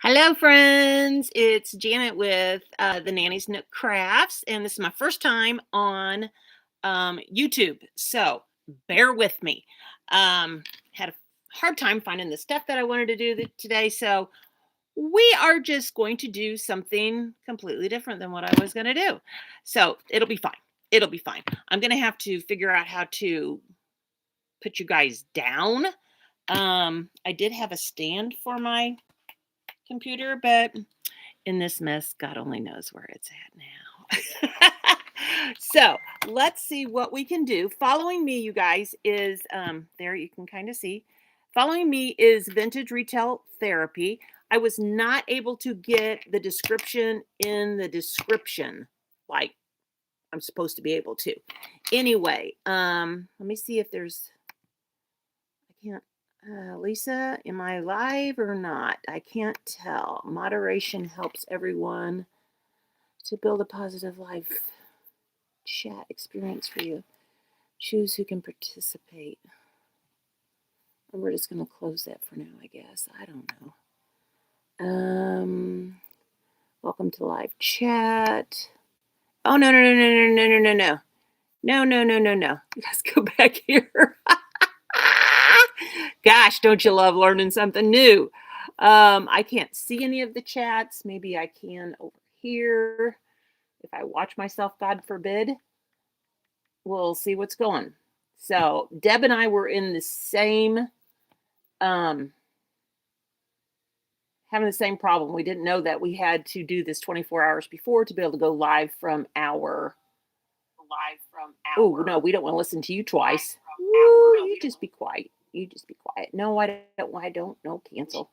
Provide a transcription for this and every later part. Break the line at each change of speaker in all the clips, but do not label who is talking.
Hello, friends. It's Janet with the Nanny's Nook Crafts, and this is my first time on YouTube, so bear with me. Had a hard time finding the stuff that I wanted to do today, so we are just going to do something completely different than what I was going to do. So it'll be fine. It'll be fine. I'm going to have to figure out how to put you guys down. I did have a stand for my computer, but in this mess, God only knows where it's at now. So let's see what we can do. Following me, you guys, is there you can kind of see. Following me is Vintage Retail Therapy. I was not able to get the description in the description like I'm supposed to be able to. Anyway, let me see if there's I can't Lisa, am I live or not? I can't tell. Moderation helps everyone to build a positive live chat experience for you. Choose who can participate. And we're just going to close that for now, I guess. I don't know. Welcome to live chat. Oh, no. No. You guys go back here. Gosh, don't you love learning something new? I can't see any of the chats. Maybe I can over here. If I watch myself, God forbid, we'll see what's going. So Deb and I were in the same, having the same problem. We didn't know that we had to do this 24 hours before to be able to go live from our. Oh no, we don't want to listen to you twice. Ooh, you just be quiet. You just be quiet. No, I don't. No, cancel.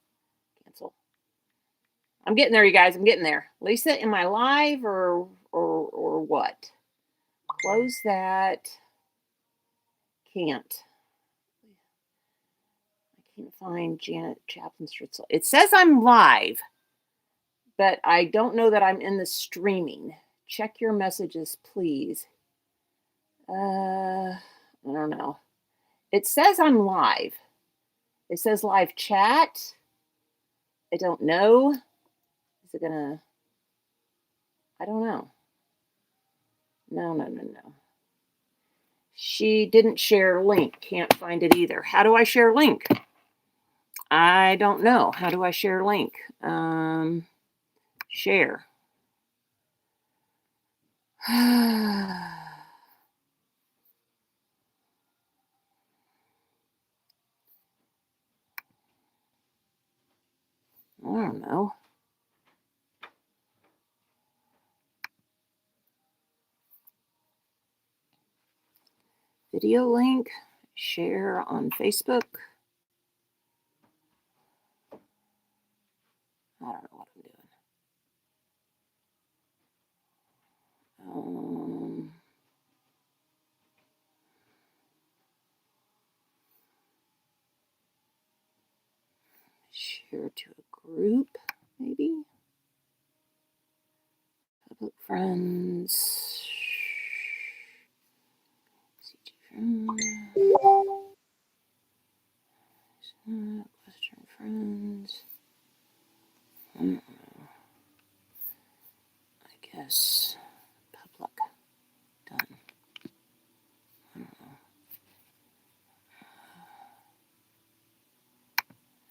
I'm getting there, you guys. I'm getting there. Lisa, am I live or what? Close that. Can't. I can't find Janet Chaplin Stritzel. It says I'm live, but I don't know that I'm in the streaming. Check your messages, please. I don't know. It says I'm live. It says live chat. I don't know. Is it gonna? I don't know. No. She didn't share link. Can't find it either. How do I share link? I don't know. How do I share link? Share. I don't know. Video link, share on Facebook. I don't know what I'm doing. Share to a group, maybe. Public friends. Western friends. I don't know. I guess public. Done. I don't know.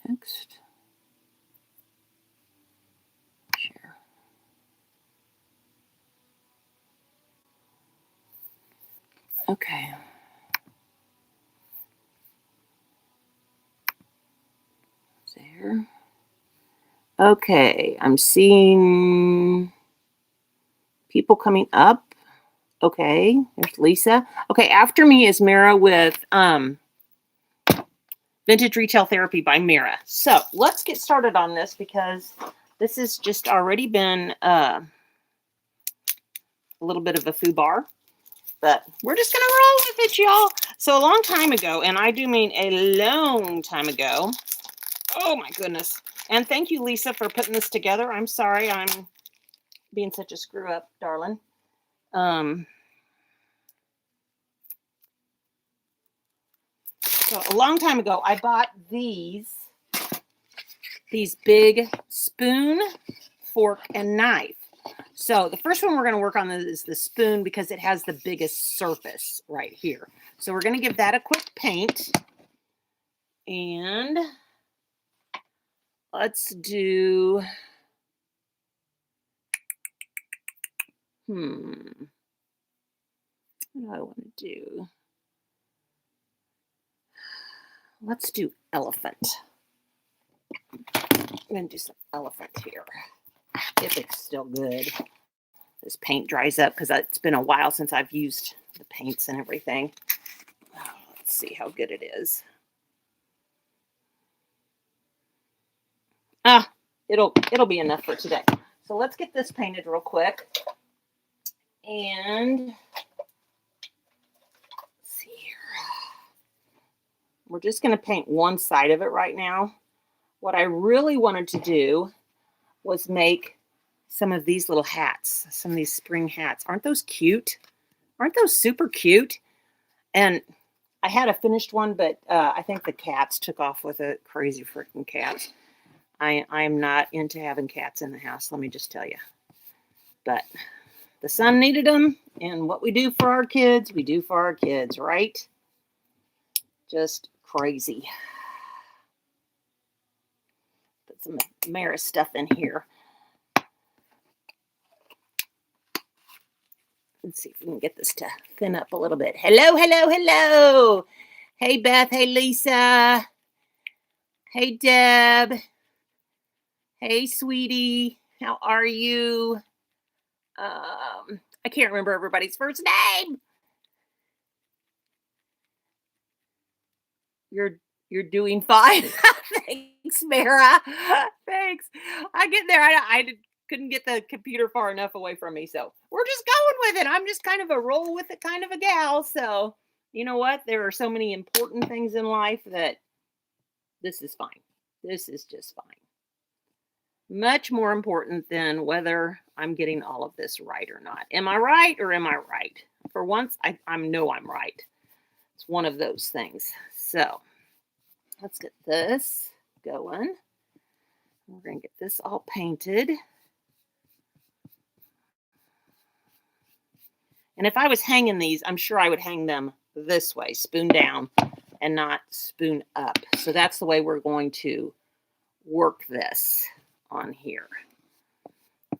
Next. Share. Okay. There. Okay, I'm seeing people coming up. Okay, there's Lisa. Okay, after me is Mira with Vintage Retail Therapy by Mira. So let's get started on this because this has just already been a little bit of a foobar. But we're just going to roll with it, y'all. So a long time ago, and I do mean a long time ago. Oh, my goodness. And thank you, Lisa, for putting this together. I'm sorry I'm being such a screw up, darling. So a long time ago, I bought these these big spoon, fork, and knife. So the first one we're going to work on is the spoon because it has the biggest surface right here. So we're going to give that a quick paint. And let's do, what do I want to do? Let's do elephant. I'm going to do some elephant here. If it's still good. This paint dries up because it's been a while since I've used the paints and everything. Let's see how good it is. It'll be enough for today. So let's get this painted real quick. And let's see here. We're just going to paint one side of it right now. What I really wanted to do was make some of these little hats, some of these spring hats. Aren't those cute? Aren't those super cute? And I had a finished one, but I think the cats took off with it. Crazy freaking cats. I'm not into having cats in the house, let me just tell you. But the son needed them, and what we do for our kids, we do for our kids, right? Just crazy. Put some Mara stuff in here. Let's see if we can get this to thin up a little bit. Hello, hello, hello. Hey, Beth. Hey, Lisa. Hey, Deb. Hey, sweetie. How are you? I can't remember everybody's first name. You're doing fine. Thanks, Mara. Thanks. I get there. I couldn't get the computer far enough away from me, so we're just going with it. I'm just kind of a roll with it kind of a gal. So you know what? There are so many important things in life that this is fine. This is just fine. Much more important than whether I'm getting all of this right or not. Am I right or am I right? For once, I know I'm right. It's one of those things. So let's get this going. We're going to get this all painted. And if I was hanging these, I'm sure I would hang them this way, spoon down and not spoon up. So that's the way we're going to work this on here.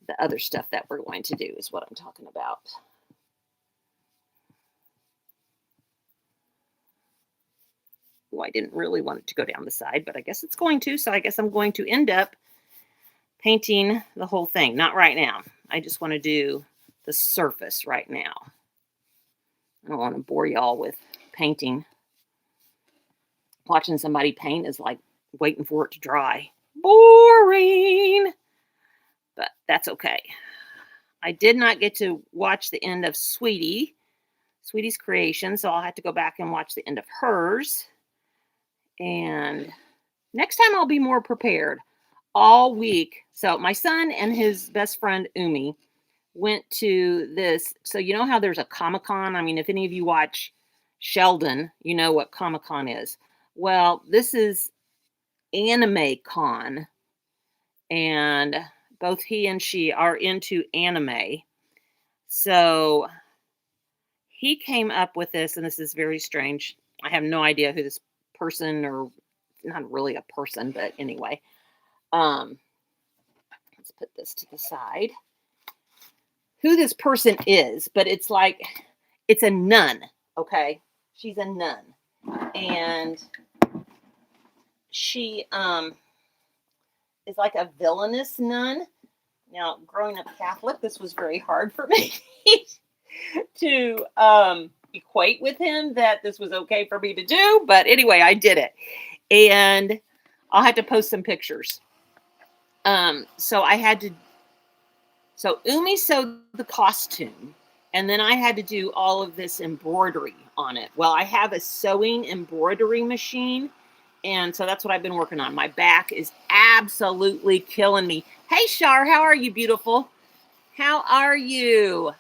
The other stuff that we're going to do is what I'm talking about. Oh, I didn't really want it to go down the side, but I guess it's going to. So I guess I'm going to end up painting the whole thing. Not right now. I just want to do the surface right now. I don't want to bore y'all with painting. Watching somebody paint is like waiting for it to dry. Boring. But that's okay. I did not get to watch the end of Sweetie's creation, so I'll have to go back and watch the end of hers. And next time I'll be more prepared. All week. So my son and his best friend Umi went to this. So you know how there's a Comic-Con? I mean, if any of you watch Sheldon, you know what Comic-Con is. Well, this is Anime Con. And both he and she are into anime. So he came up with this, and this is very strange. I have no idea who this person, or not really a person, but anyway. Let's put this to the side. Who this person is, but it's like, it's a nun, okay? She's a nun. And she is like a villainous nun. Now, growing up Catholic, this was very hard for me to equate with him that this was okay for me to do. But anyway, I did it. And I'll have to post some pictures. So Umi sewed the costume, and then I had to do all of this embroidery on it. Well, I have a sewing embroidery machine, and so that's what I've been working on. My back is absolutely killing me. Hey, Shar, how are you, beautiful? How are you?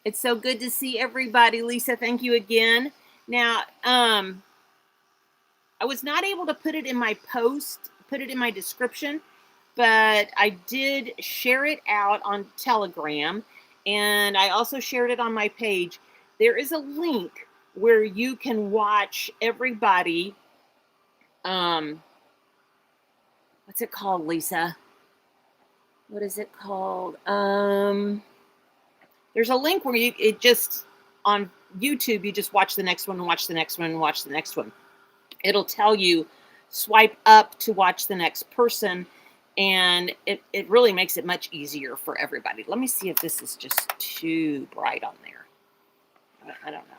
It's so good to see everybody. Lisa, thank you again. Now, I was not able to put it in my post put it in my description, but I did share it out on Telegram, and I also shared it on my page. There is a link where you can watch everybody. What's it called, Lisa? What is it called? There's a link where it just on YouTube, you just watch the next one and watch the next one and watch the next one. It'll tell you swipe up to watch the next person, and it really makes it much easier for everybody. Let me see if this is just too bright on there. I don't know.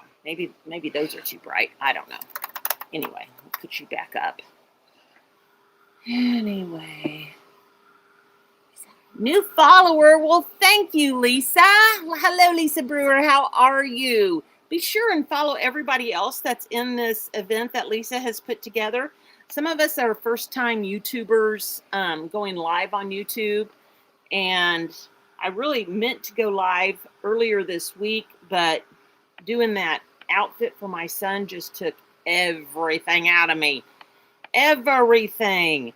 Maybe those are too bright. I don't know. Anyway, I'll put you back up. Anyway. New follower. Well, thank you, Lisa. Hello, Lisa Brewer. How are you? Be sure and follow everybody else that's in this event that Lisa has put together. Some of us are first-time YouTubers going live on YouTube, and I really meant to go live earlier this week, but doing that outfit for my son just took everything out of me. Everything.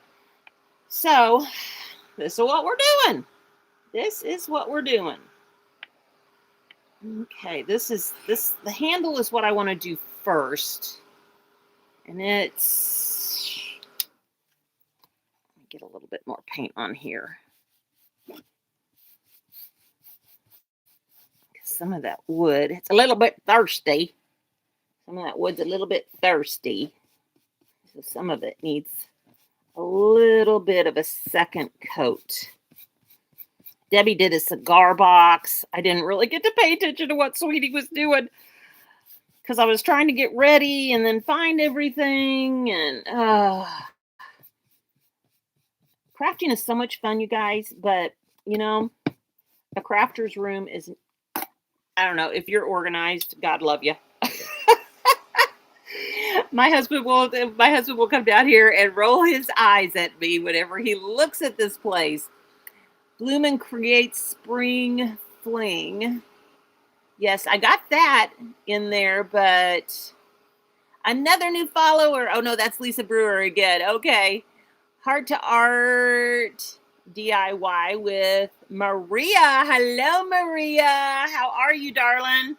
So, this is what we're doing. This is what we're doing. Okay, the handle is what I want to do first. And it's, let me get a little bit more paint on here. Some of that wood, it's a little bit thirsty. Some of that wood's a little bit thirsty. So some of it needs a little bit of a second coat. Debbie did a cigar box. I didn't really get to pay attention to what Sweetie was doing because I was trying to get ready and then find everything. And crafting is so much fun, you guys. But, you know, a crafter's room is, I don't know, if you're organized, God love you. My husband will come down here and roll his eyes at me whenever he looks at this place. Bloom and Create Spring Fling. Yes, I got that in there, but another new follower. Oh, no, that's Lisa Brewer again. Okay. Heart to Art DIY with Maria. Hello, Maria. How are you, darling?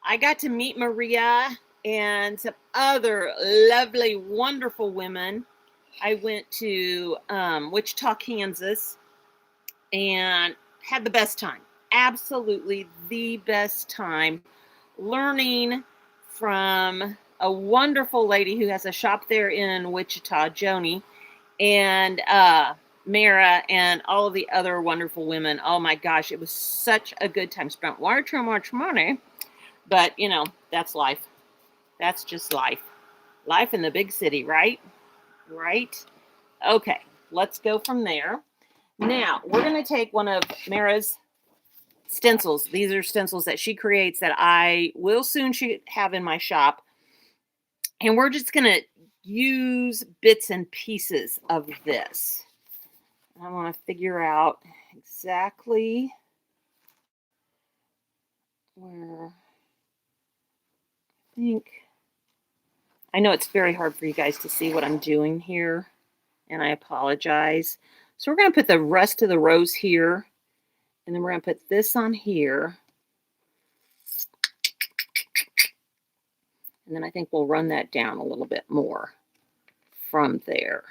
I got to meet Maria and some other lovely, wonderful women. I went to Wichita, Kansas, and had the best time. Absolutely the best time learning from a wonderful lady who has a shop there in Wichita, Joni, and Mara, and all of the other wonderful women. Oh my gosh, it was such a good time. Spent way too much money, but you know, that's life. That's just life. Life in the big city, right? Right? Okay, let's go from there. Now, we're going to take one of Mara's stencils. These are stencils that she creates that I will soon have in my shop. And we're just going to use bits and pieces of this. I want to figure out exactly where I know it's very hard for you guys to see what I'm doing here, and I apologize. So we're going to put the rest of the rose here, and then we're going to put this on here. And then I think we'll run that down a little bit more from there.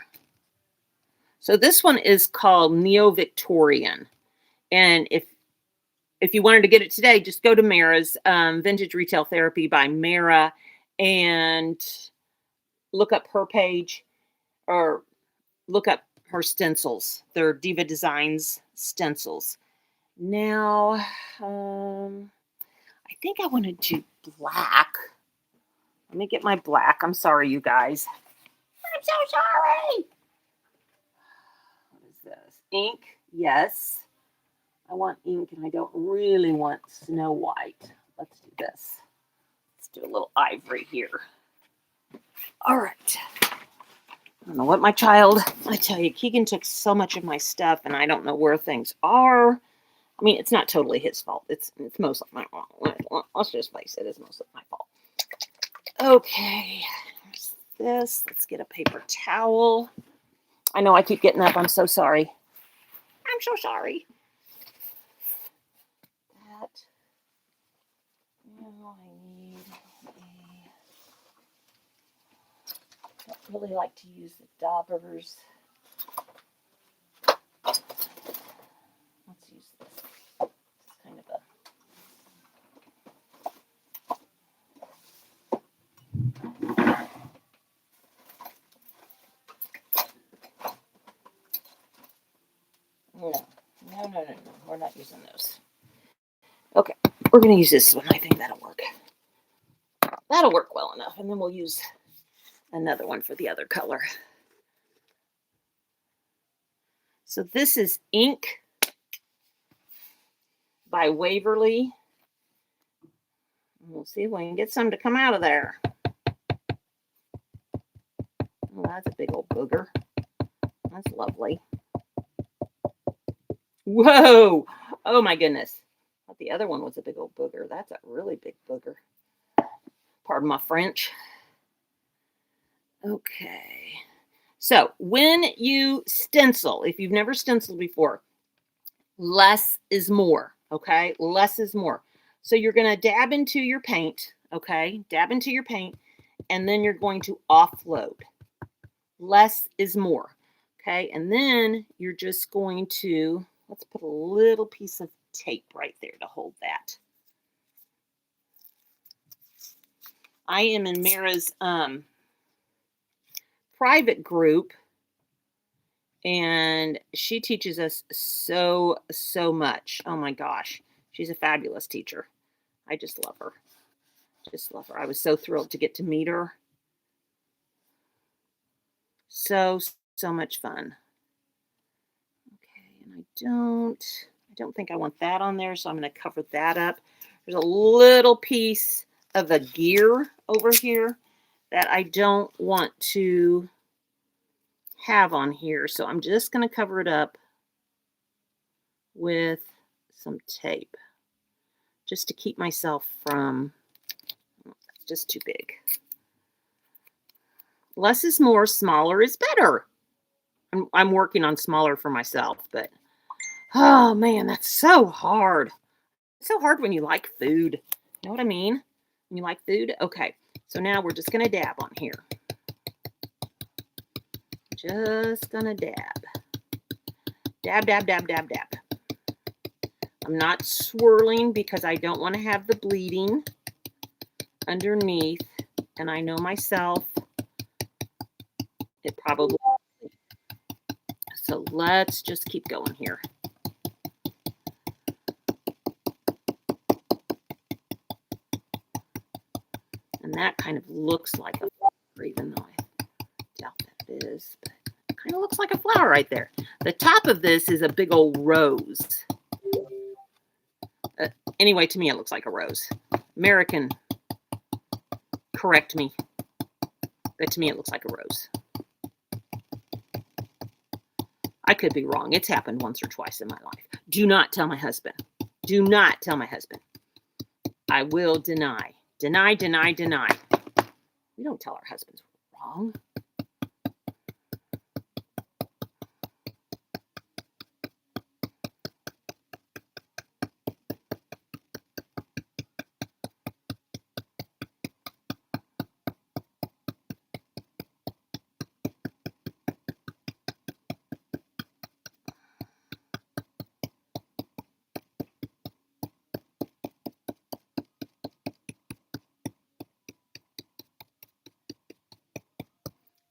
So this one is called Neo-Victorian. And if you wanted to get it today, just go to Mara's Vintage Retail Therapy by Mara and look up her page or look up her stencils. They're Diva Designs stencils. Now, I think I want to do black. Let me get my black. I'm sorry, you guys. I'm so sorry. What is this? Ink? Yes. I want ink, and I don't really want Snow White. Let's do this. Let's do a little ivory here. All right. I don't know what my child, I tell you, Keegan took so much of my stuff, and I don't know where things are. I mean, it's not totally his fault. It's mostly my fault. Let's just face it, it's mostly my fault. Okay, there's this. Let's get a paper towel. I know I keep getting up. I'm so sorry. I'm so sorry. That. Now I need I don't really like to use the daubers. Let's use this. It's kind of a no. We're not using those. Okay, we're going to use this one. I think that'll work. That'll work well enough. And then we'll use another one for the other color. So this is Ink by Waverly. We'll see if we can get some to come out of there. Oh, that's a big old booger. That's lovely. Whoa! Oh my goodness. I thought the other one was a big old booger. That's a really big booger. Pardon my French. Okay. So when you stencil, if you've never stenciled before, less is more, okay? Less is more. So you're going to dab into your paint, okay? Dab into your paint, and then you're going to offload. Less is more, okay? And then you're just going to, let's put a little piece of tape right there to hold that. I am in Mara's private group, and she teaches us so much. Oh my gosh, she's a fabulous teacher. I just love her. Just love her. I was so thrilled to get to meet her. So much fun. Okay, and I don't think I want that on there, so I'm going to cover that up. There's a little piece of the gear over here that I don't want to have on here, so I'm just going to cover it up with some tape just to keep myself from, it's just too big. Less is more, smaller is better. I'm working on smaller for myself, but oh man, that's so hard. It's so hard when you like food. You know what I mean? When you like food? Okay, so now we're just gonna dab on here. Just gonna dab. Dab, dab, dab, dab, dab. I'm not swirling because I don't want to have the bleeding underneath. And I know myself, it probably, so let's just keep going here. And that kind of looks like a flower, even though I doubt that it is, but it kind of looks like a flower right there. The top of this is a big old rose. Anyway, to me, it looks like a rose. American, correct me, but to me, it looks like a rose. I could be wrong. It's happened once or twice in my life. Do not tell my husband. Do not tell my husband. I will deny. Deny, deny, deny. We don't tell our husbands we're wrong.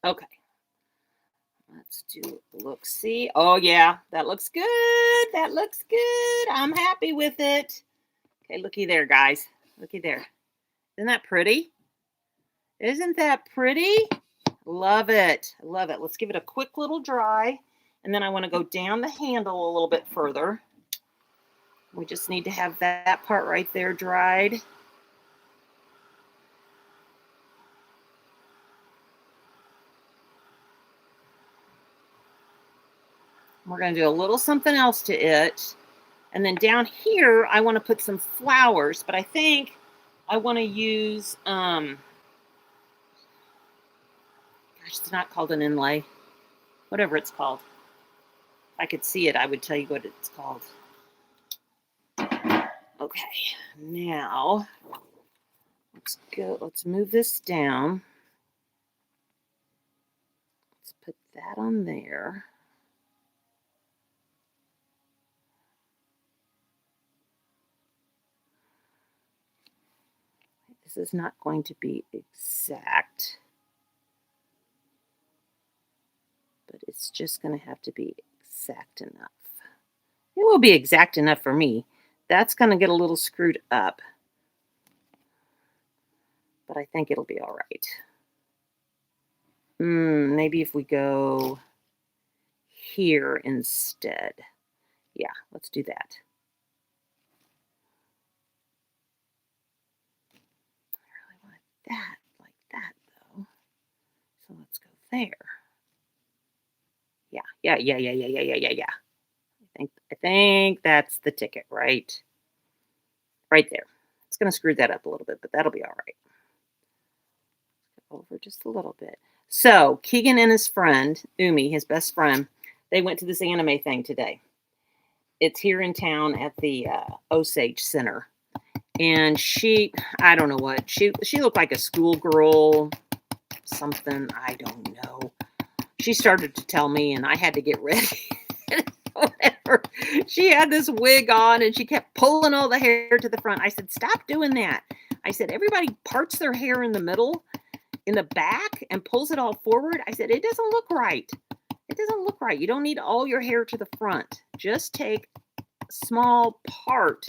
Okay. Let's do look see. Oh yeah, that looks good. That looks good. I'm happy with it. Okay, looky there, guys. Looky there. Isn't that pretty? Isn't that pretty? Love it. Love it. Let's give it a quick little dry. And then I want to go down the handle a little bit further. We just need to have that part right there dried. We're going to do a little something else to it. And then down here, I want to put some flowers, but I think I want to use, gosh, it's not called an inlay. whatever it's called. If I could see it, I would tell you what it's called. Okay, now let's go. Let's move this down. Let's put that on there. This is not going to be exact, but it's just going to have to be exact enough. It will be exact enough for me. That's going to get a little screwed up, but I think it'll be all right. Maybe if we go here instead. Yeah, let's do that. I really want that like that, though. So let's go there. Yeah. I think that's the ticket, right? Right there. It's going to screw that up a little bit, but that'll be all right. Over just a little bit. So Keegan and his friend, Umi, his best friend, they went to this anime thing today. It's here in town at the Osage Center. And I don't know what, she looked like a schoolgirl, something, I don't know. She started to tell me, and I had to get ready. Whatever. She had this wig on, and she kept pulling all the hair to the front. I said, stop doing that. I said, everybody parts their hair in the middle, in the back, and pulls it all forward. I said, it doesn't look right. It doesn't look right. You don't need all your hair to the front. Just take a small part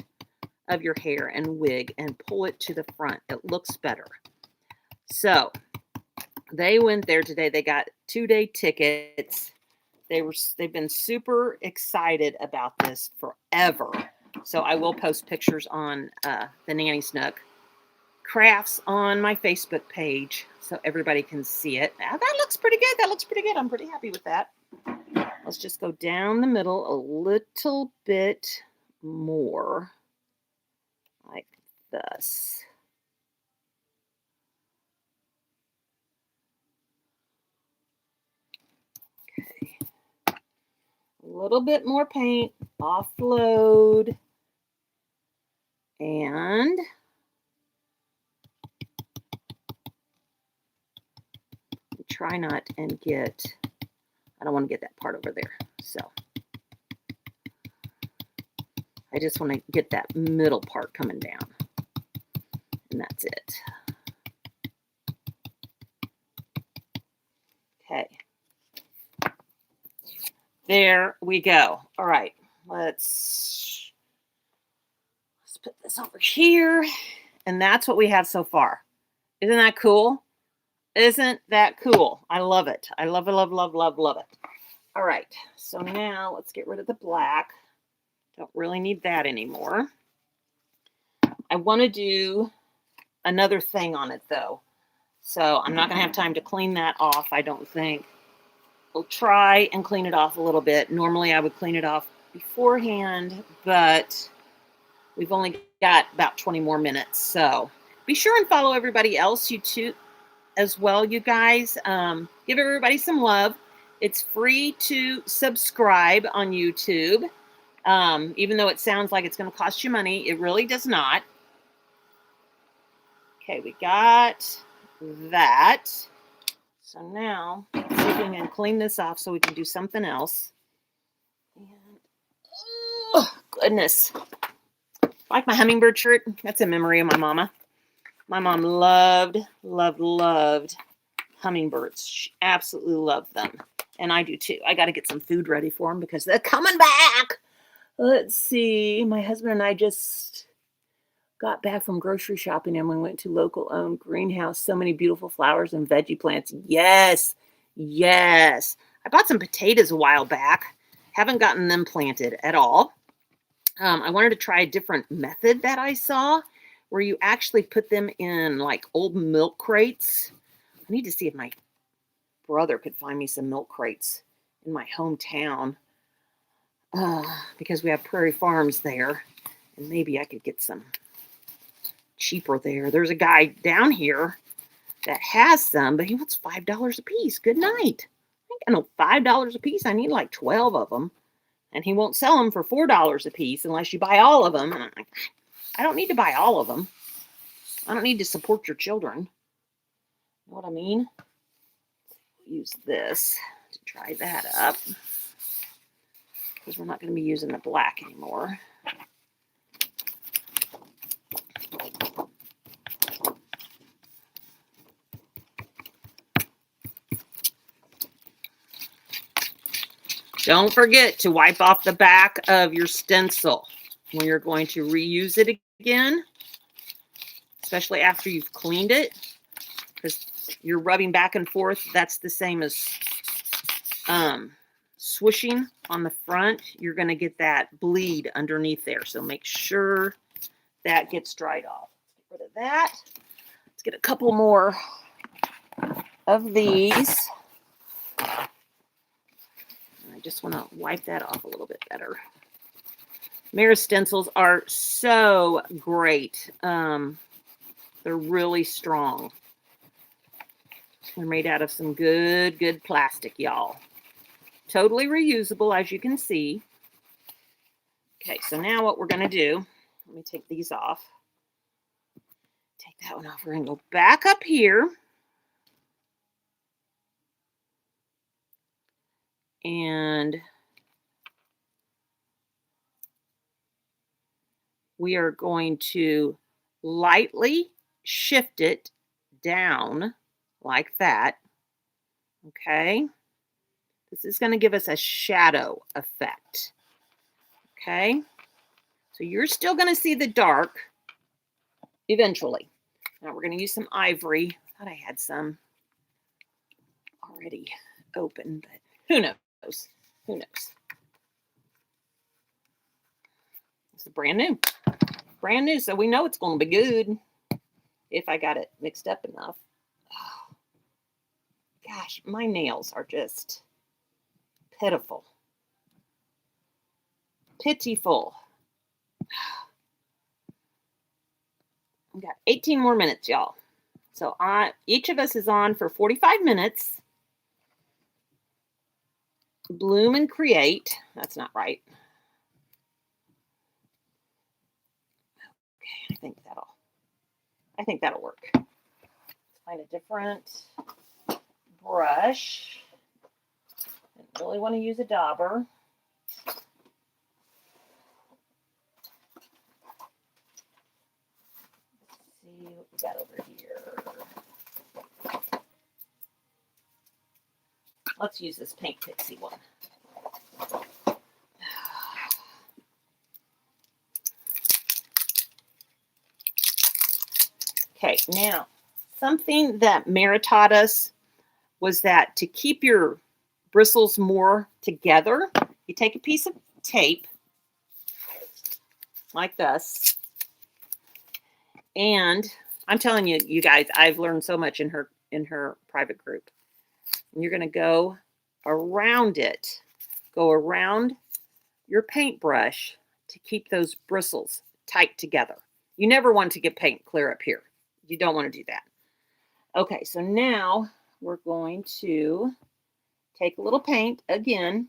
of your hair and wig and pull it to the front. It looks better. So they went there today. They got 2-day tickets. They've been super excited about this forever. So I will post pictures on the Nanny's Nook Crafts on my Facebook page so everybody can see it. Now, that looks pretty good. That looks pretty good. I'm pretty happy with that. Let's just go down the middle a little bit more, like this. Okay. A little bit more paint, offload, and try not and get, I don't want to get that part over there. So I just want to get that middle part coming down. And that's it. Okay. There we go. All right. Let's put this over here. And that's what we have so far. Isn't that cool? Isn't that cool? I love it. I love it, love it. All right. So now let's get rid of the black. Don't really need that anymore. I want to do another thing on it, though. So I'm not going to have time to clean that off, I don't think. We'll try and clean it off a little bit. Normally I would clean it off beforehand, but we've only got about 20 more minutes. So be sure and follow everybody else, YouTube, as well, you guys. Give everybody some love. It's free to subscribe on YouTube. Even though it sounds like it's going to cost you money, it really does not. Okay, we got that. So now, let's see if we can clean this off so we can do something else. And, oh, goodness. Like my hummingbird shirt. That's a memory of my mama. My mom loved hummingbirds. She absolutely loved them. And I do too. I got to get some food ready for them because they're coming back. Let's see. My husband and I just got back from grocery shopping and we went to local owned greenhouse. So many beautiful flowers and veggie plants. Yes. I bought some potatoes a while back. Haven't gotten them planted at all. I wanted to try a different method that I saw where you actually put them in like old milk crates. I need to see if my brother could find me some milk crates in my hometown because we have Prairie Farms there. And maybe I could get some cheaper there. There's a guy down here that has some, but he wants $5 a piece. Good night. I know $5 a piece. I need like 12 of them. And he won't sell them for $4 a piece unless you buy all of them. And I'm like, I don't need to buy all of them. I don't need to support your children. You know what I mean? Use this to dry that up because we're not going to be using the black anymore. Don't forget to wipe off the back of your stencil when you're going to reuse it again, especially after you've cleaned it, because you're rubbing back and forth. That's the same as swishing on the front. You're going to get that bleed underneath there, so make sure that gets dried off. Let's get rid of that. Let's get a couple more of these. I just want to wipe that off a little bit better. Mirror stencils are so great. They're really strong. They're made out of some good plastic, y'all. Totally reusable, as you can see. Okay, so now what we're going to do, let me take these off. Take that one off. We're going to go back up here. And we are going to lightly shift it down like that. Okay. This is going to give us a shadow effect. Okay. So you're still going to see the dark eventually. Now we're going to use some ivory. I thought I had some already open, but who knows? Who knows? This is brand new. Brand new, so we know it's going to be good if I got it mixed up enough. Oh, gosh, my nails are just pitiful. Pitiful. We got 18 more minutes, y'all. So each of us is on for 45 minutes. Bloom and create. That's not right. Okay, I think that'll work. Let's find a different brush. I don't really want to use a dauber. Let's see what we got over here. Let's use this Pink Pixie one. Okay, now, something that Mara taught us was that to keep your bristles more together, you take a piece of tape like this, and I'm telling you, you guys, I've learned so much in her private group. And you're going to go around it, go around your paintbrush to keep those bristles tight together. You never want to get paint clear up here. You don't want to do that. Okay, so now we're going to take a little paint again.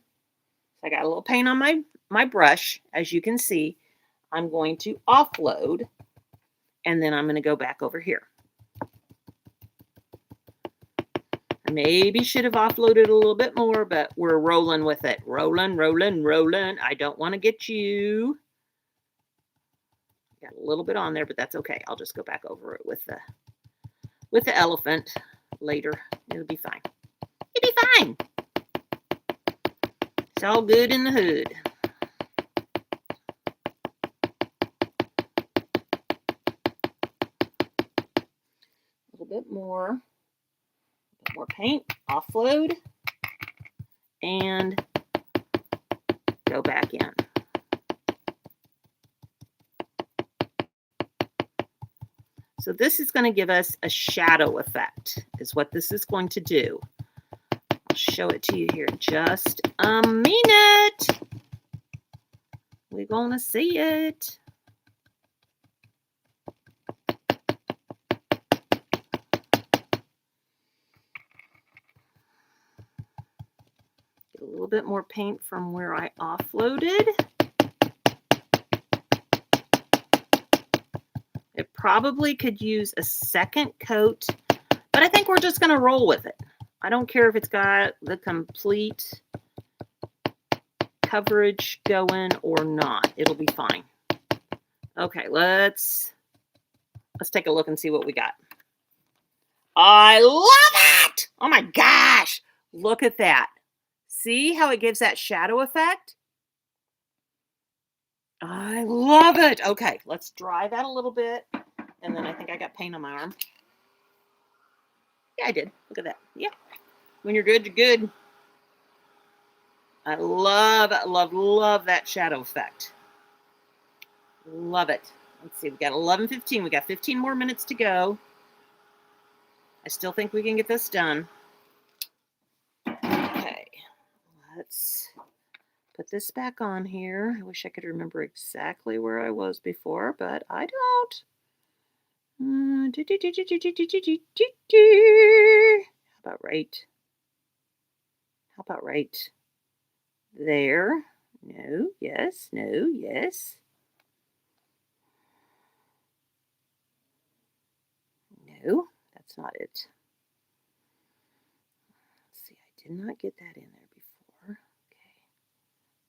I got a little paint on my brush. As you can see, I'm going to offload, and then I'm going to go back over here. I maybe should have offloaded a little bit more, but we're rolling with it. Rolling, rolling, rolling. I don't want to get you. Got a little bit on there, but that's okay. I'll just go back over it with the elephant later. It'll be fine. It'll be fine. It's all good in the hood. A little bit more. More paint, offload, and go back in. So this is going to give us a shadow effect, is what this is going to do. I'll show it to you here in just a minute. We're going to see it. Get a little bit more paint from where I offloaded. It probably could use a second coat, but I think we're just going to roll with it. I don't care if it's got the complete coverage going or not. It'll be fine. Okay, let's take a look and see what we got. I love it! Oh my gosh! Look at that. See how it gives that shadow effect? I love it. Okay, let's dry that a little bit. And then I think I got paint on my arm. Yeah, I did. Look at that. Yeah. When you're good, you're good. I love, love, love that shadow effect. Love it. Let's see. We got 11:15. We got 15 more minutes to go. I still think we can get this done. Okay. Let's put this back on here. I wish I could remember exactly where I was before, but I don't. How about right? How about right there? No, yes, no, yes. No, that's not it. Let's see, I did not get that in there before. Okay.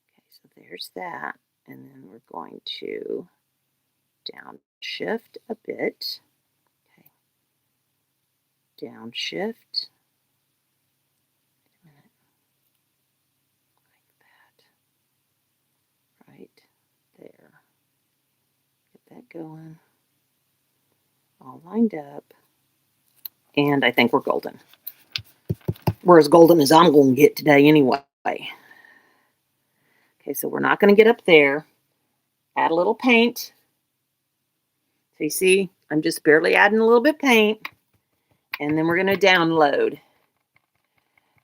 Okay, so there's that. And then we're going to downshift a bit. Okay. Downshift. Wait a minute. Like that. Right there. Get that going. All lined up. And I think we're golden. We're as golden as I'm going to get today anyway. Okay, so we're not going to get up there. Add a little paint. So you see, I'm just barely adding a little bit of paint. And then we're going to download.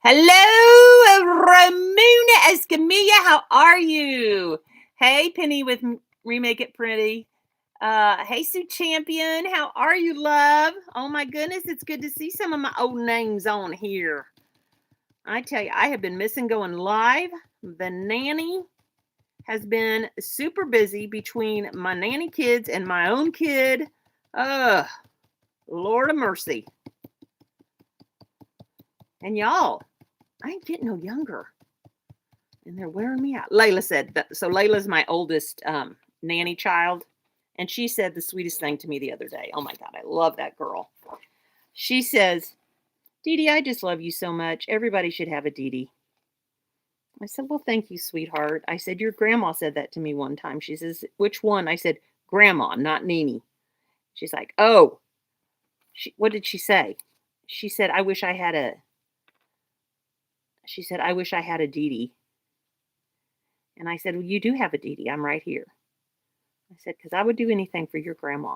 Hello, Ramona Escamilla. How are you? Hey, Penny with Remake It Pretty. Hey, Sue Champion. How are you, love? Oh, my goodness. It's good to see some of my old names on here. I tell you, I have been missing going live. The nanny has been super busy between my nanny kids and my own kid. Lord of mercy. And y'all, I ain't getting no younger. And they're wearing me out. Layla said that. So Layla's my oldest nanny child. And she said the sweetest thing to me the other day. Oh my God, I love that girl. She says, Dee Dee, I just love you so much. Everybody should have a Dee Dee. I said, well, thank you, sweetheart. I said, your grandma said that to me one time. She says, which one? I said, grandma, not Nene. She's like, oh. What did she say? She said, I wish I had a Dee Dee. And I said, well, you do have a Dee Dee. I'm right here. I said, because I would do anything for your grandma.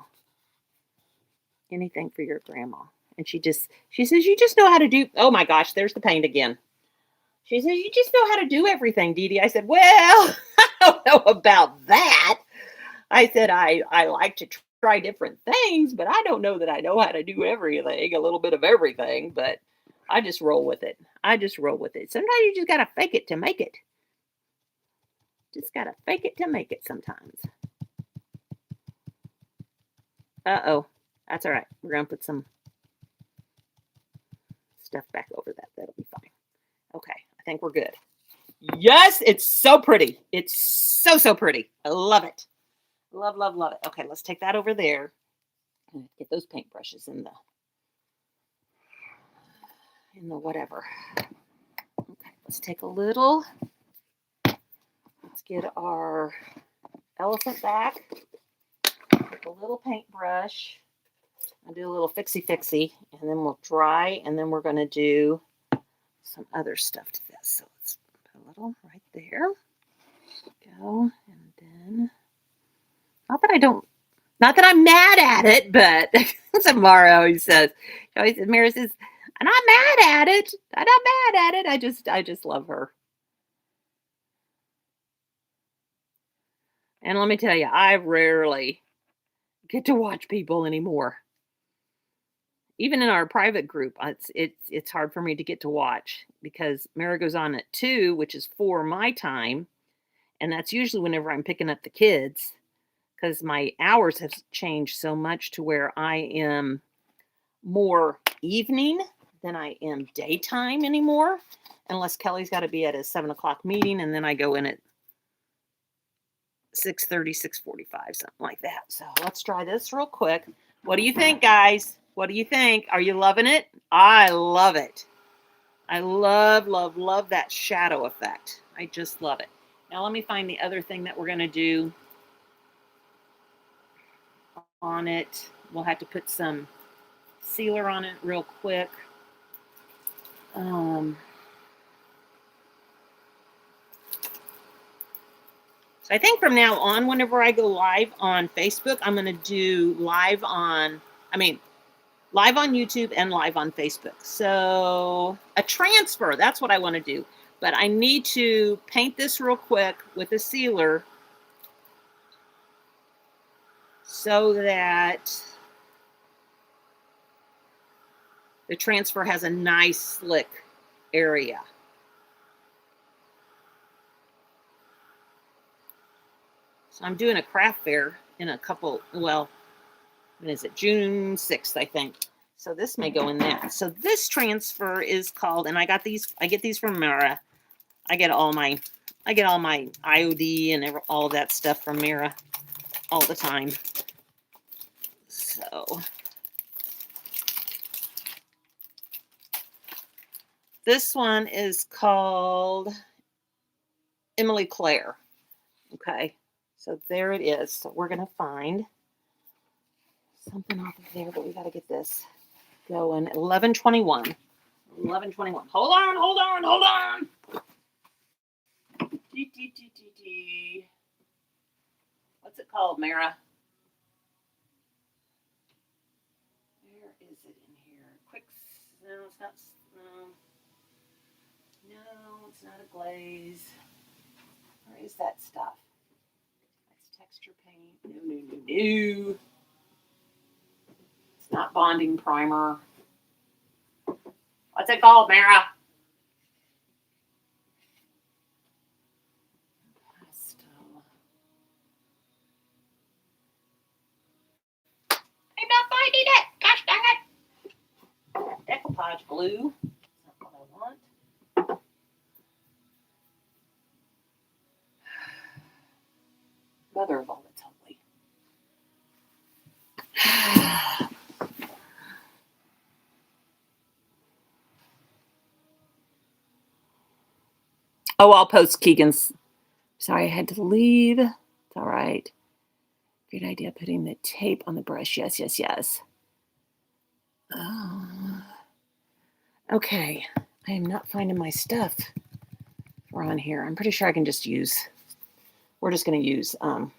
Anything for your grandma. And she says, you just know how to do, oh my gosh, there's the paint again. She says, you just know how to do everything, Dee Dee. I said, well, I don't know about that. I said, I like to try different things, but I don't know that I know how to do everything, a little bit of everything, but I just roll with it. Sometimes you just got to fake it to make it. Just got to fake it to make it sometimes. Uh-oh. That's all right. We're going to put some stuff back over that. That'll be fine. Okay. I think we're good. Yes, it's so pretty. It's so, so pretty. I love it. Love, love, love it. Okay, let's take that over there. Get those paintbrushes in the whatever. Okay, let's take a little. Let's get our elephant back. Take a little paintbrush. I'll do a little fixie, and then we'll dry, and then we're going to do some other stuff to this. So let's put a little right there. Go, and then, not that I'm mad at it, but Samara always says, Mara says, I'm not mad at it. I'm not mad at it. I just love her. And let me tell you, I rarely get to watch people anymore. even in our private group, it's hard for me to get to watch because Mara goes on at 2, which is 4 my time, and that's usually whenever I'm picking up the kids because my hours have changed so much to where I am more evening than I am daytime anymore, unless Kelly's got to be at a 7 o'clock meeting, and then I go in at 6:30, 6:45, something like that. So let's try this real quick. What do you think, guys? What do you think? Are you loving it? I love it. I love, love, love that shadow effect. I just love it. Now let me find the other thing that we're going to do on it. We'll have to put some sealer on it real quick. So I think from now on, whenever I go live on Facebook, I'm going to do live on YouTube and live on Facebook. So a transfer, that's what I want to do. But I need to paint this real quick with a sealer so that the transfer has a nice slick area. So I'm doing a craft fair in a couple, well, when is it? June 6th, I think. So this may go in there. So this transfer is called, and I get these from Mara. I get all my IOD and all that stuff from Mara all the time. So this one is called Emily Claire. Okay, so there it is. So we're gonna find something off of there, but we got to get this going. 1121. 1121. Hold on. What's it called, Mara? Where is it in here? Quick. No, it's not. No, it's not a glaze. Where is that stuff? That's texture paint. No. It's not bonding primer. What's it called, Mara? I'm not finding it. Gosh dang it. Decoupage glue. That's not what I want. Mother of all that's holy. Oh, I'll post Keegan's. Sorry, I had to leave. It's all right. Great idea putting the tape on the brush. Yes. Oh. Okay. I am not finding my stuff for on here. I'm pretty sure I can just use. We're just going to use. Since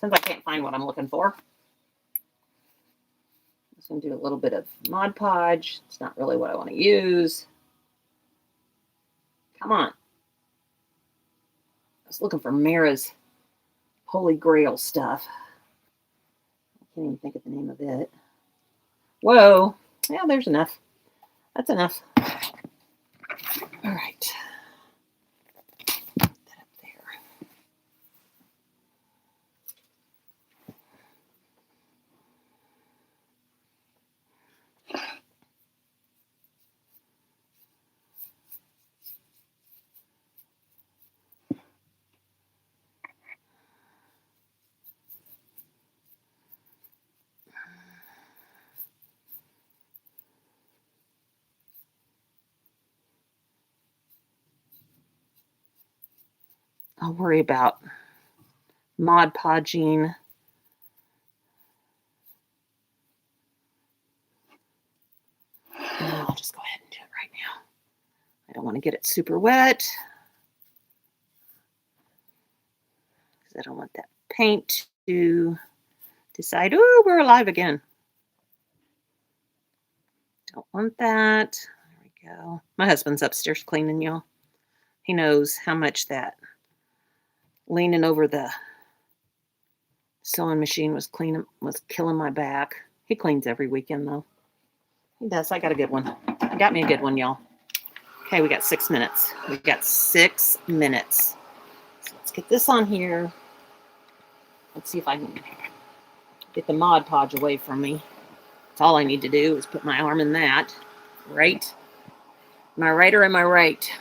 I can't find what I'm looking for. I'm just going to do a little bit of Mod Podge. It's not really what I want to use. Come on. I was looking for Mara's Holy Grail stuff. I can't even think of the name of it. Whoa. Yeah, there's enough. That's enough. All right. Put that up there. I'll worry about Mod Podging. I'll just go ahead and do it right now. I don't want to get it super wet because I don't want that paint to decide, oh, we're alive again. Don't want that. There we go. My husband's upstairs cleaning, y'all. He knows how much that leaning over the sewing machine was killing my back. He cleans every weekend, though. He does. I got a good one. I got me a good one, y'all. Okay, we got 6 minutes. We got 6 minutes. So let's get this on here. Let's see if I can get the Mod Podge away from me. That's all I need to do is put my arm in that. Right? Am I right or am I right?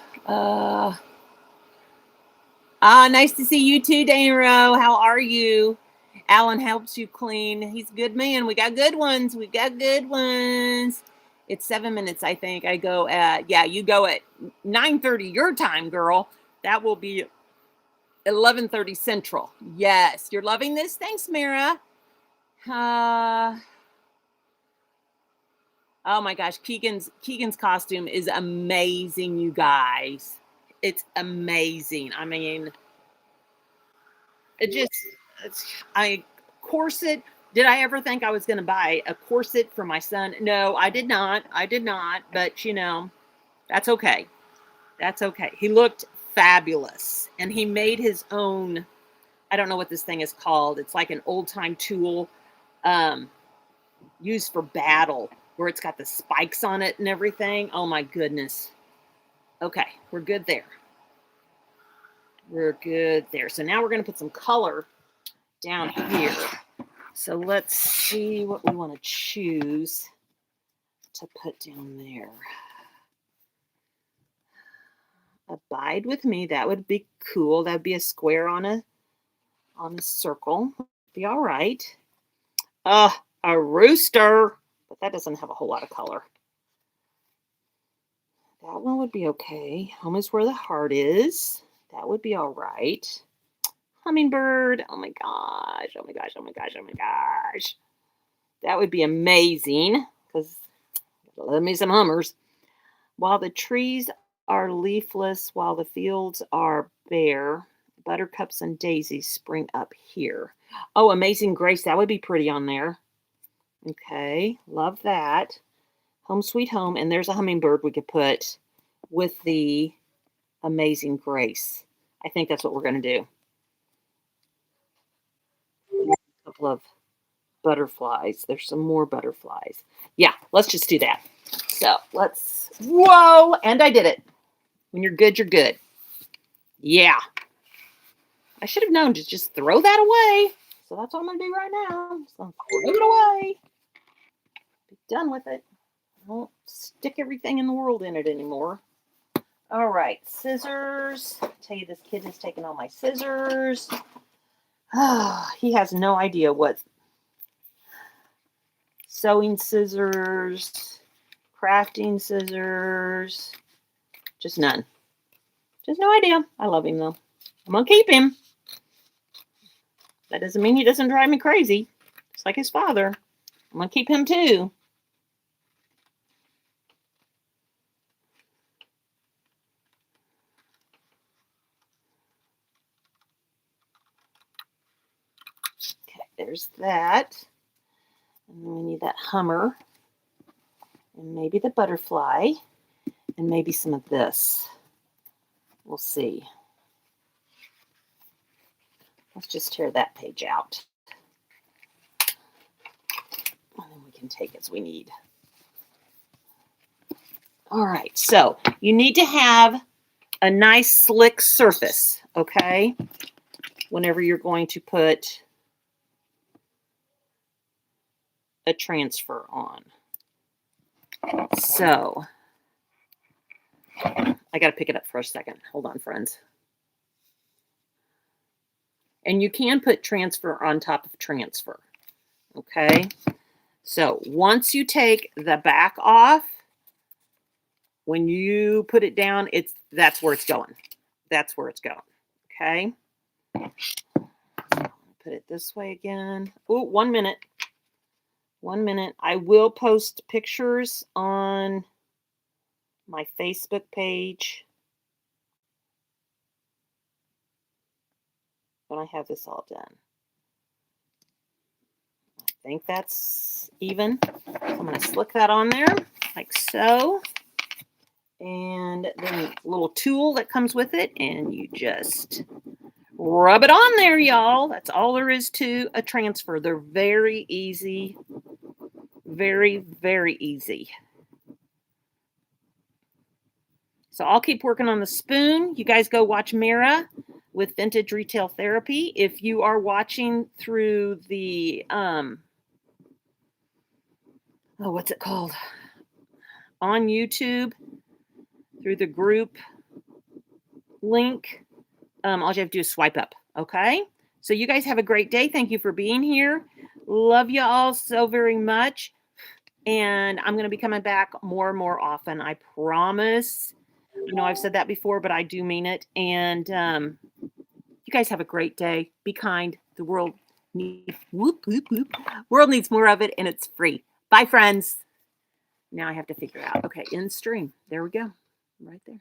Nice to see you too, Dana Rowe. How are you? Alan helps you clean. He's a good man. We got good ones. We got good ones. It's 7 minutes, I think. I go at, yeah, you go at 9:30 your time, girl. That will be 11:30 Central. Yes, you're loving this. Thanks, Mara. Oh my gosh, Keegan's costume is amazing, you guys. It's amazing. I mean, I corset. Did I ever think I was going to buy a corset for my son? No, I did not. But that's okay. That's okay. He looked fabulous, and he made his own. I don't know what this thing is called. It's like an old time tool, used for battle, where it's got the spikes on it and everything. Oh my goodness. Okay, we're good there. We're good there. So now we're going to put some color down here. So let's see what we want to choose to put down there. Abide with me. That would be cool. That would be a square on a circle. Be all right. A rooster, but that doesn't have a whole lot of color. That one would be okay. Home is where the heart is. That would be all right. Hummingbird. Oh my gosh. Oh my gosh. Oh my gosh. Oh my gosh. That would be amazing, because love me some hummers. While the trees are leafless, while the fields are bare, buttercups and daisies spring up here. Oh, Amazing Grace. That would be pretty on there. Okay. Love that. Home Sweet Home. And there's a hummingbird we could put with the Amazing Grace. I think that's what we're going to do. A couple of butterflies. There's some more butterflies. Yeah, let's just do that. So let's, whoa, and I did it. When you're good, you're good. Yeah. I should have known to just throw that away. So that's what I'm going to do right now. So throw it away. Be done with it. I won't stick everything in the world in it anymore. All right, scissors. I'll tell you, this kid has taken all my scissors. He has no idea what sewing scissors, crafting scissors, just none. Just no idea. I love him though. I'm gonna keep him. That doesn't mean he doesn't drive me crazy. Just like his father. I'm gonna keep him too. Okay, there's that. And then we need that Hummer. And maybe the butterfly. And maybe some of this. We'll see. Let's just tear that page out. And then we can take as we need. All right, so you need to have a nice slick surface, okay? Whenever you're going to put a transfer on. So, I got to pick it up for a second. Hold on, friends. And you can put transfer on top of transfer, okay? So, once you take the back off, when you put it down, that's where it's going. That's where it's going, okay? Put it this way again. Oh, 1 minute. 1 minute. I will post pictures on my Facebook page when I have this all done. I think that's even. I'm going to slick that on there like so. And then a little tool that comes with it, and you just rub it on there, y'all. That's all there is to a transfer. They're very easy Very, very easy. So I'll keep working on the spoon. You guys go watch Mira with Vintage Retail Therapy. If you are watching through the what's it called? On YouTube through the group link, all you have to do is swipe up. Okay. So you guys have a great day. Thank you for being here. Love you all so very much. And I'm going to be coming back more and more often. I promise. I know I've said that before, but I do mean it. And you guys have a great day. Be kind. The world needs world needs more of it, and it's free. Bye, friends. Now I have to figure out. Okay, in stream. There we go. Right there.